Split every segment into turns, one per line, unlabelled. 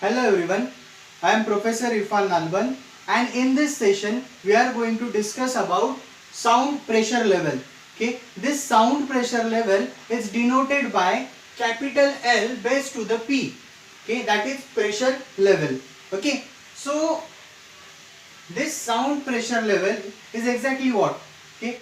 Hello everyone, I am Professor Irfan Nalban and in this session we are going to discuss about sound pressure level. Okay, this sound pressure level is denoted by capital L base to the P. Okay, that is pressure level. Okay, so this sound pressure level is exactly what? Okay,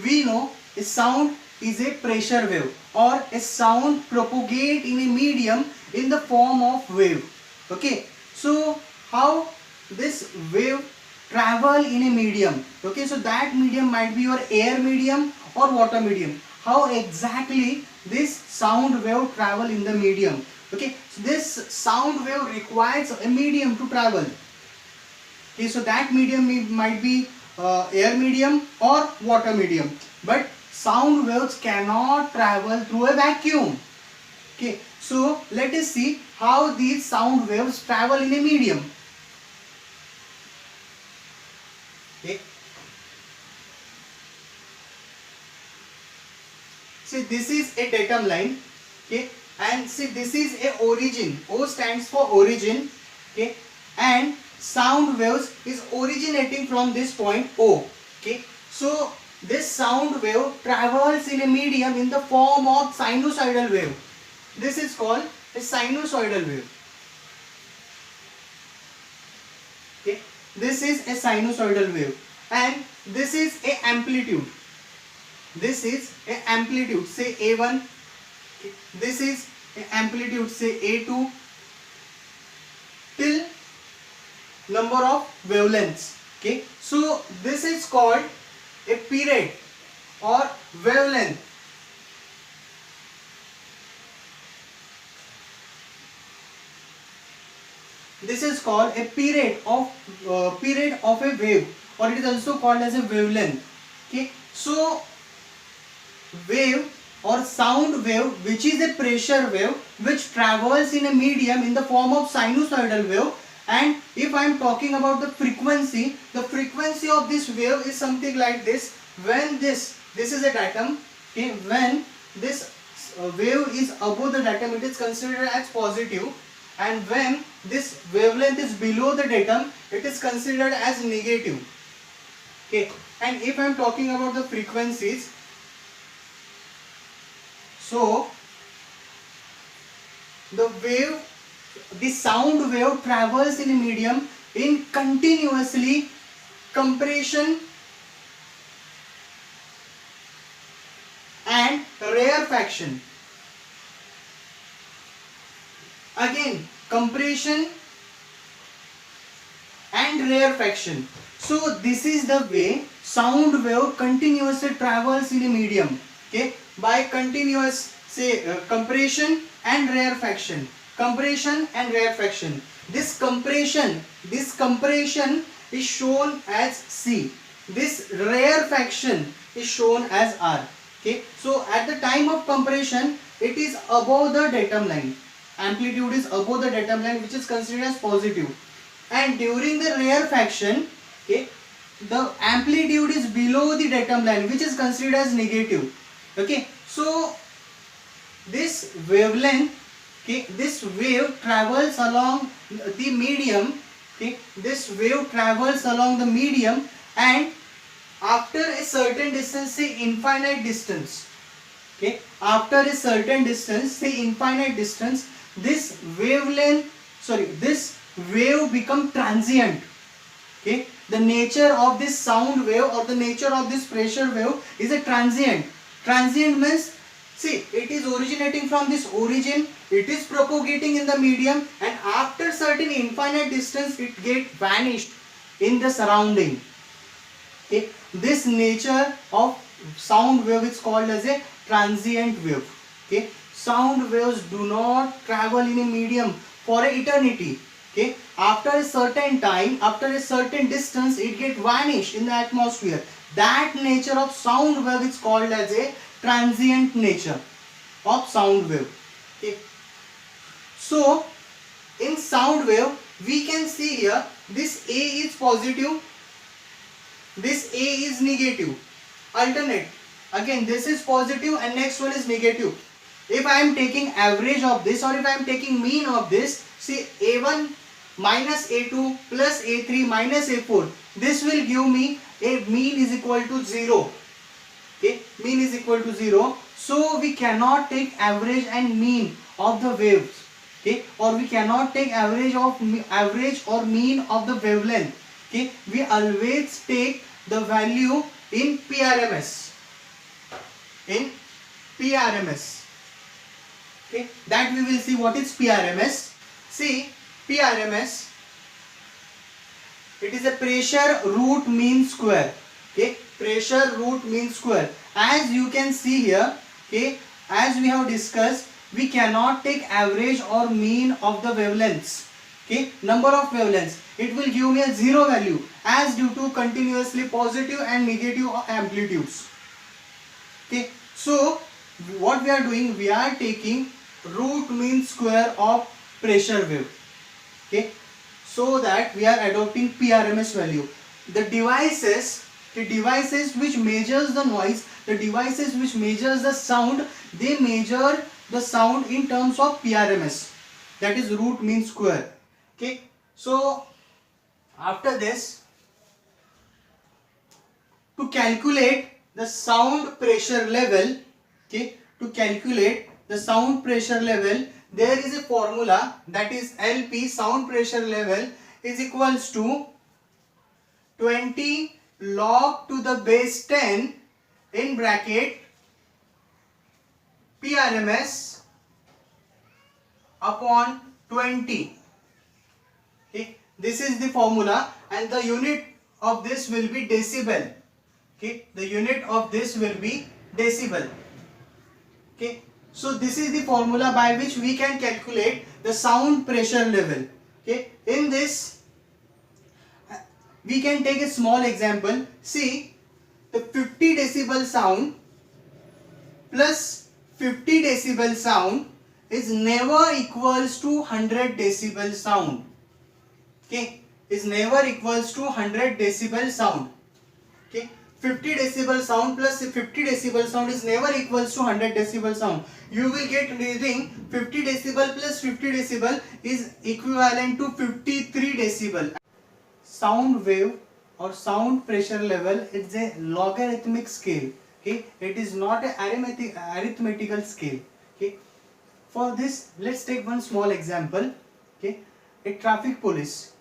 we know a sound is a pressure wave or a sound propagate in a medium in the form of wave. Okay, so how this wave travel in a medium? Okay, so that medium might be your air medium or water medium. How exactly this sound wave travel in the medium? Okay, so this sound wave requires a medium to travel. Okay, so that medium might be air medium or water medium, but sound waves cannot travel through a vacuum. Okay, so let us see how these sound waves travel in a medium. Okay, see this is a datum line. Okay, and see this is a origin. O stands for origin. Okay, and sound waves is originating from this point O. Okay, so this sound wave travels in a medium in the form of sinusoidal wave. This is called a sinusoidal wave. Okay, this is a sinusoidal wave and this is a amplitude. This is a amplitude, say A1. Okay, this is a amplitude, say A2, till number of wavelengths. Okay, so this is called a period or wavelength. This is called a period of a wave, or it is also called as a wavelength. Okay, so wave or sound wave, which is a pressure wave which travels in a medium in the form of sinusoidal wave. And if I am talking about the frequency of this wave is something like this. When this is a datum. Okay, when this wave is above the datum, it is considered as positive, and when this wavelength is below the datum, it is considered as negative. Okay, and if I am talking about the frequencies, so the sound wave travels in a medium in continuously compression and rarefaction. Again, compression and rarefaction. So this is the way sound wave continuously travels in a medium. Okay, by continuous compression and rarefaction. Compression and rarefaction. This compression is shown as C. This rarefaction is shown as R. Okay, so at the time of compression, it is above the datum line. Amplitude is above the datum line, which is considered as positive. And during the rarefaction, okay, the amplitude is below the datum line, which is considered as negative. Okay, so this wavelength, okay, this wave travels along the medium. Okay, this wave travels along the medium, and after a certain distance, say infinite distance. Okay, after a certain distance, say infinite distance, this wave become transient. Okay, the nature of this sound wave or the nature of this pressure wave is a transient. Transient means, see, it is originating from this origin, it is propagating in the medium, and after certain infinite distance it get vanished in the surrounding. Okay, this nature of sound wave is called as a transient wave. Okay, sound waves do not travel in a medium for an eternity. Okay, after a certain time, after a certain distance, it get vanished in the atmosphere. That nature of sound wave is called as a transient nature of sound wave. Okay, so in sound wave we can see here this A is positive, this A is negative, alternate. Again, this is positive and next one is negative. If I am taking average of this, or if I am taking mean of this, see A1 minus A2 plus A3 minus A4, this will give me a mean is equal to 0. Okay, mean is equal to 0. So we cannot take average and mean of the waves. Okay, or we cannot take average or mean of the wavelength. Okay, we always take the value in PRMS. In PRMS. Okay, that we will see what is PRMS. See, PRMS, it is a pressure root mean square. Okay, pressure root mean square. As you can see here, okay, as we have discussed, we cannot take average or mean of the wavelengths. Okay, number of wavelengths, it will give me a 0 value as due to continuously positive and negative amplitudes. Okay, so what we are doing, we are taking root mean square of pressure wave. Okay, so that we are adopting PRMS value. The devices which measures the noise, the devices which measures the sound, they measure the sound in terms of PRMS, that is root mean square. Okay, so after this, to calculate the sound pressure level, okay, to calculate the sound pressure level, there is a formula, that is LP, sound pressure level, is equals to 20 log to the base 10 in bracket PRMS upon 20. Okay, this is the formula, and the unit of this will be decibel. Okay, the unit of this will be decibel. Okay, so this is the formula by which we can calculate the sound pressure level. Okay, in this we can take a small example. See, the 50 decibel sound plus 50 decibel sound is never equals to 100 decibel sound. Okay, is never equals to 100 decibel sound. Okay, 50 decibel sound plus 50 decibel sound is never equals to 100 decibel sound. You will get reading 50 decibel plus 50 decibel is equivalent to 53 decibel. Sound wave or sound pressure level is a logarithmic scale. Okay, it is not a arithmetical scale. Okay, for this let's take one small example. Okay, a traffic police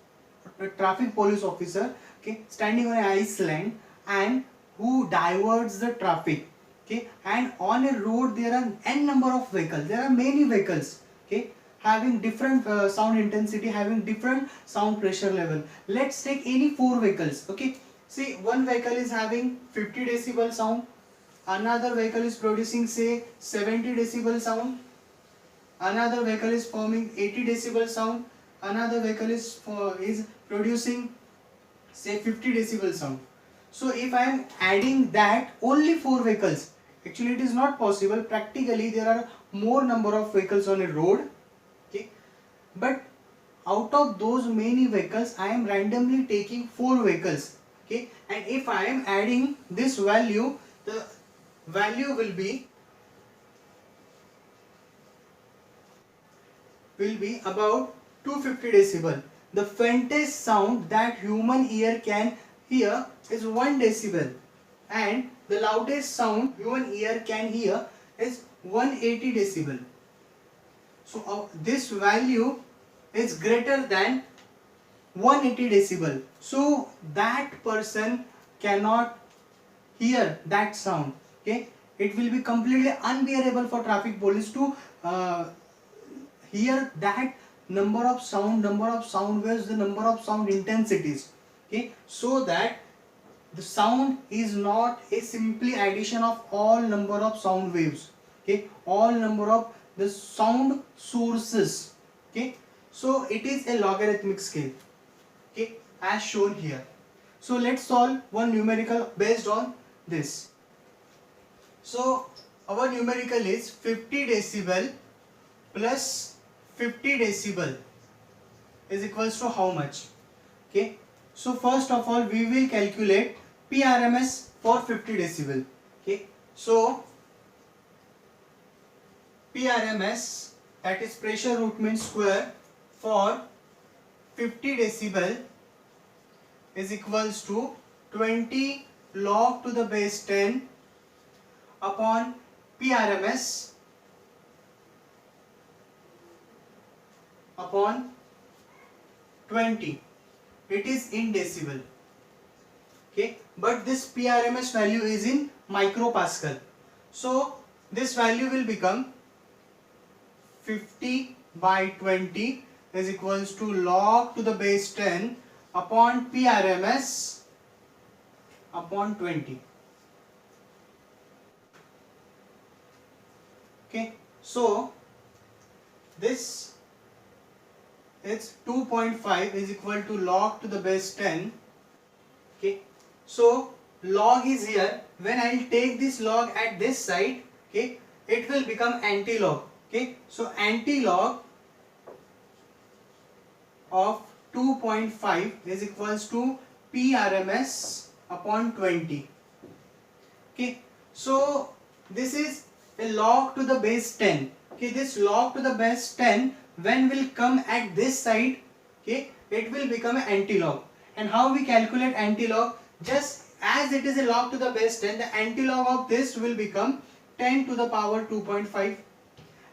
officer, okay, standing on an Iceland and who diverts the traffic. Okay, and on a road there are n number of vehicles, there are many vehicles, okay, having different sound intensity, having different sound pressure level. Let's take any 4 vehicles. Okay, see, one vehicle is having 50 decibel sound, another vehicle is producing say 70 decibel sound, another vehicle is forming 80 decibel sound, another vehicle is producing say 50 decibel sound. So if I am adding that only 4 vehicles, actually it is not possible. Practically there are more number of vehicles on a road. Okay, but out of those many vehicles I am randomly taking 4 vehicles. Okay, and if I am adding this value, the value will be about 250 decibel. The faintest sound that human ear can hear is 1 decibel, and the loudest sound human ear can hear is 180 decibel. So this value is greater than 180 decibel. So that person cannot hear that sound. Okay, it will be completely unbearable for traffic police to hear that number of sound waves, the number of sound intensities. Okay, so that the sound is not a simply addition of all number of sound waves. Okay, all number of the sound sources. Okay, so it is a logarithmic scale. Okay, as shown here. So let's solve one numerical based on this. So our numerical is 50 decibel plus 50 decibel is equals to how much? Okay, so first of all we will calculate PRMS for 50 decibel. Okay, so PRMS, that is pressure root mean square for 50 decibel is equals to 20 log to the base 10 upon PRMS upon 20. It is in decibel. Okay, but this PRMS value is in micropascal. So this value will become 50 by 20 is equals to log to the base 10 upon PRMS upon 20. Okay, so this is 2.5 is equal to log to the base 10. Okay, so log is here. When I will take this log at this side, okay, it will become anti-log. Okay, so anti-log of 2.5 is equals to PRMS upon 20. Okay, so this is a log to the base 10. Okay, this log to the base 10 when will come at this side, okay, it will become an anti-log. And how we calculate anti-log? Just as it is a log to the base 10, the anti-log of this will become 10 to the power 2.5,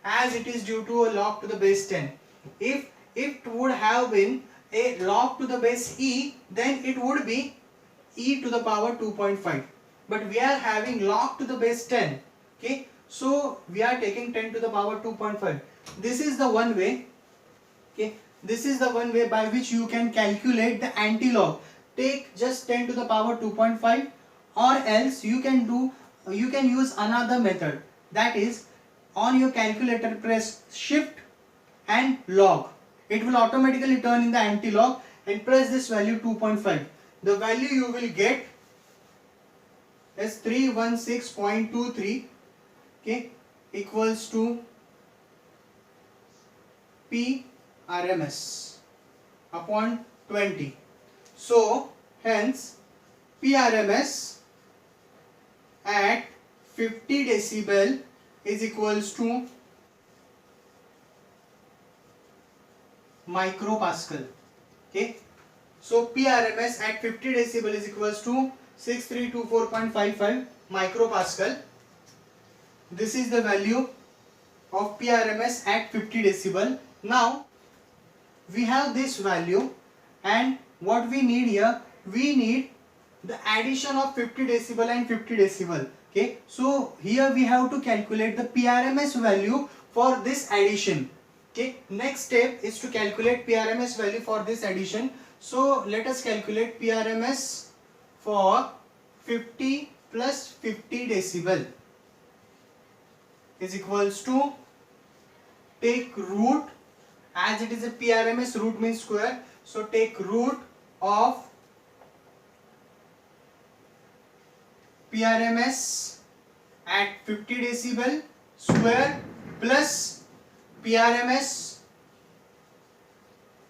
as it is due to a log to the base 10. If it would have been a log to the base e, then it would be e to the power 2.5. But we are having log to the base 10. Okay, so we are taking 10 to the power 2.5. This is the one way. Okay, this is the one way by which you can calculate the anti-log. Take just 10 to the power 2.5, or else you can use another method. That is, on your calculator press shift and log. It will automatically turn in the anti-log, and press this value 2.5. The value you will get is 316.23, okay, equals to PRMS upon 20. So hence PRMS at 50 decibel is equals to micropascal. Okay, so PRMS at 50 decibel is equals to 6324.55 micropascal. This is the value of PRMS at 50 decibel. Now we have this value, and what we need here, we need the addition of 50 decibel and 50 decibel. Okay, so here we have to calculate the PRMS value for this addition. Okay, next step is to calculate PRMS value for this addition. So let us calculate PRMS for 50 plus 50 decibel is equals to, take root, as it is a PRMS, root means square, so take root of PRMS at 50 decibel square plus PRMS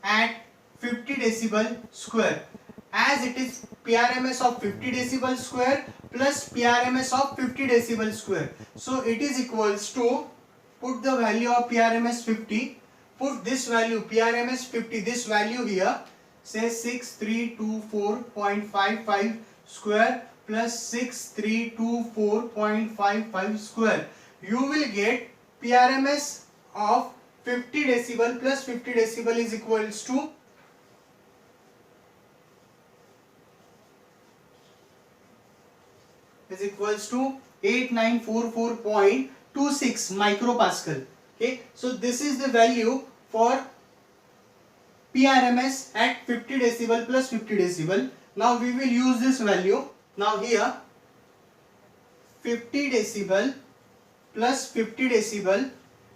at 50 decibel square, as it is PRMS of 50 decibel square plus PRMS of 50 decibel square. So it is equals to, put the value of PRMS 50, put this value PRMS 50, this value here, say 6324.55 square plus 6324.55 square. You will get PRMS of 50 decibel plus 50 decibel is equals to 8944.26 micropascal. Okay, so this is the value for PRMS at 50 decibel plus 50 decibel. Now we will use this value. Now here 50 decibel plus 50 decibel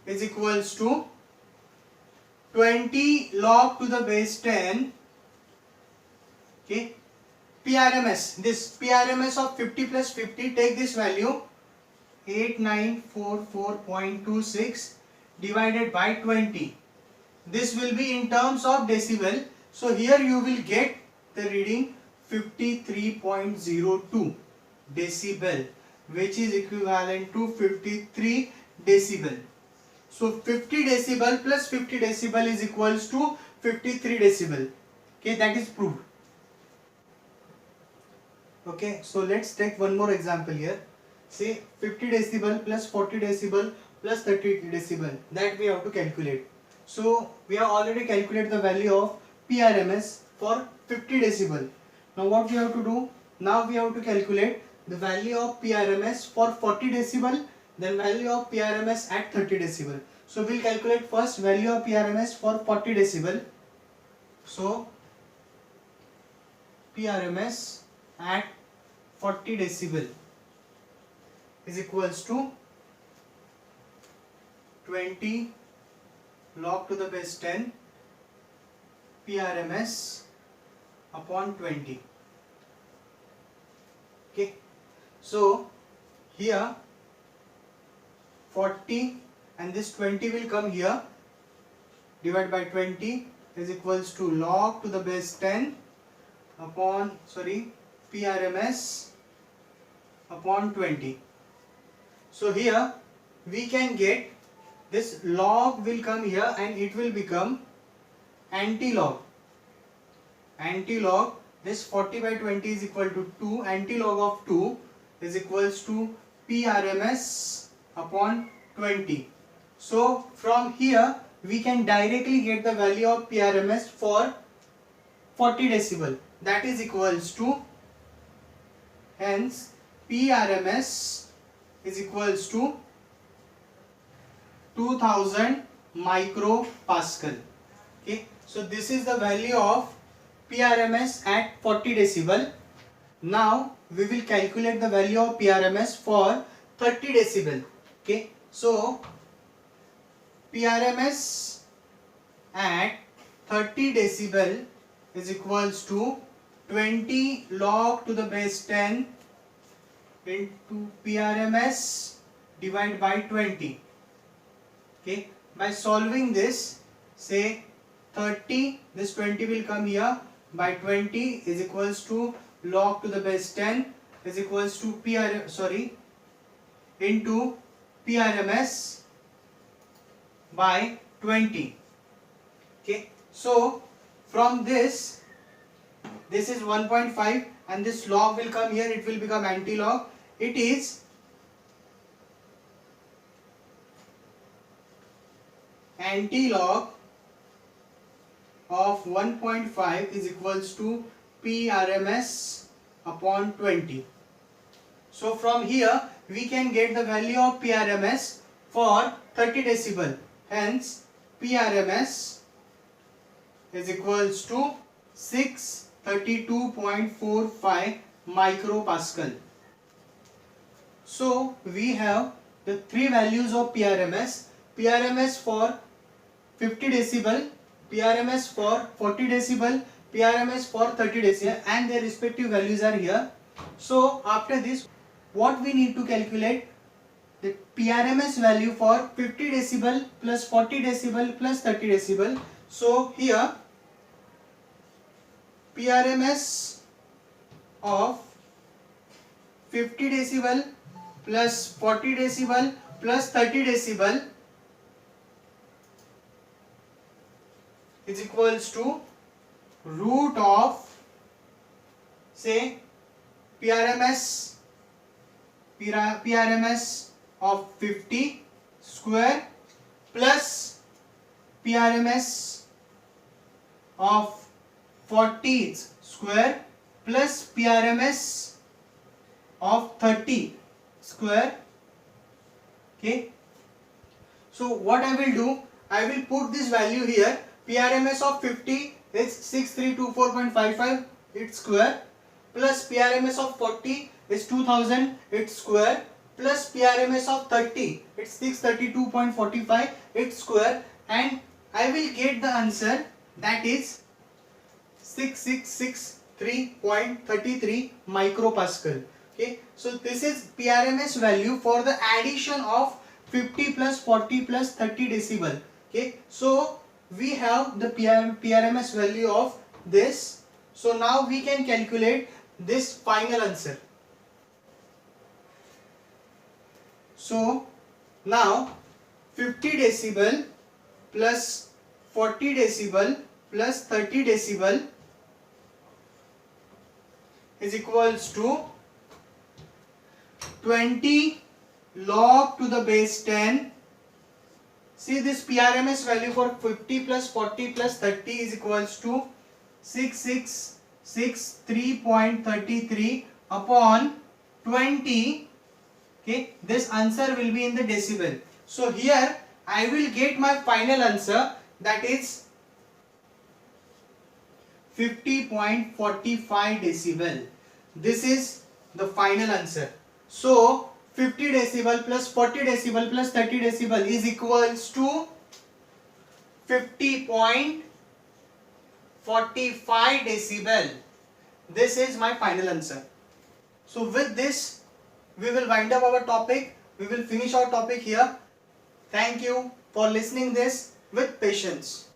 is equals to 20 log to the base 10. Okay, PRMS, this PRMS of 50 plus 50, take this value 8944.26 divided by 20. This will be in terms of decibel. So here you will get the reading 53.02 decibel, which is equivalent to 53 decibel. So 50 decibel plus 50 decibel is equals to 53 decibel. Okay, that is proved. Okay, so let's take one more example here. Say 50 decibel plus 40 decibel plus 30 decibel, that we have to calculate. So we have already calculated the value of PRMS for 50 decibel. Now what we have to do? Now we have to calculate the value of PRMS for 40 decibel, then value of PRMS at 30 decibel. So we'll calculate first value of PRMS for 40 decibel. So PRMS at 40 decibel is equals to 20 log to the base 10 PRMS upon 20. Okay, so here 40 and this 20 will come here, divided by 20 is equals to log to the base 10 upon PRMS upon 20. So here we can get this log will come here and it will become anti-log. Anti-log, this 40 by 20 is equal to 2, anti-log of 2 is equals to PRMS upon 20. So from here we can directly get the value of PRMS for 40 decibel, that is equals to, hence PRMS is equals to 2000 micropascal. Okay, so this is the value of PRMS at 40 decibel. Now we will calculate the value of PRMS for 30 decibel. Okay, so PRMS at 30 decibel is equals to 20 log to the base 10 into PRMS divided by 20. Okay, by solving this, say 30, this 20 will come here, by 20 is equals to log to the base 10 is equals to into PRMS by 20. Okay, so from this is 1.5 and this log will come here, it will become anti-log. It is anti-log of 1.5 is equals to PRMS upon 20. So from here we can get the value of PRMS for 30 decibel. Hence PRMS is equals to 632.45 micropascal. So we have the three values of PRMS. PRMS for 50 decibel, PRMS for 40 decibel, PRMS for 30 decibel, and their respective values are here. So after this, what we need to calculate? The PRMS value for 50 decibel plus 40 decibel plus 30 decibel. So here PRMS of 50 decibel plus 40 decibel plus 30 decibel is equals to root of, say, PRMS of 50 square plus PRMS of 40 square plus PRMS of 30 square. Okay, so what I will do, I will put this value here. PRMS of 50 is 6324.55 its square plus PRMS of 40 is 2000 its square plus PRMS of 30 it's 632.45 its square, and I will get the answer, that is 6663.33 micropascal. Okay, so this is PRMS value for the addition of 50 plus 40 plus 30 decibel. Okay, so we have the PRMS value of this. So now we can calculate this final answer. So now 50 decibel plus 40 decibel plus 30 decibel is equals to 20 log to the base 10. See, this PRMS value for 50 plus 40 plus 30 is equals to 6663.33 upon 20. Okay, this answer will be in the decibel. So here I will get my final answer, that is 50.45 decibel. This is the final answer. So 50 decibel plus 40 decibel plus 30 decibel is equals to 50.45 decibel. This is my final answer. So with this we will wind up our topic. We will finish our topic here. Thank you for listening this with patience.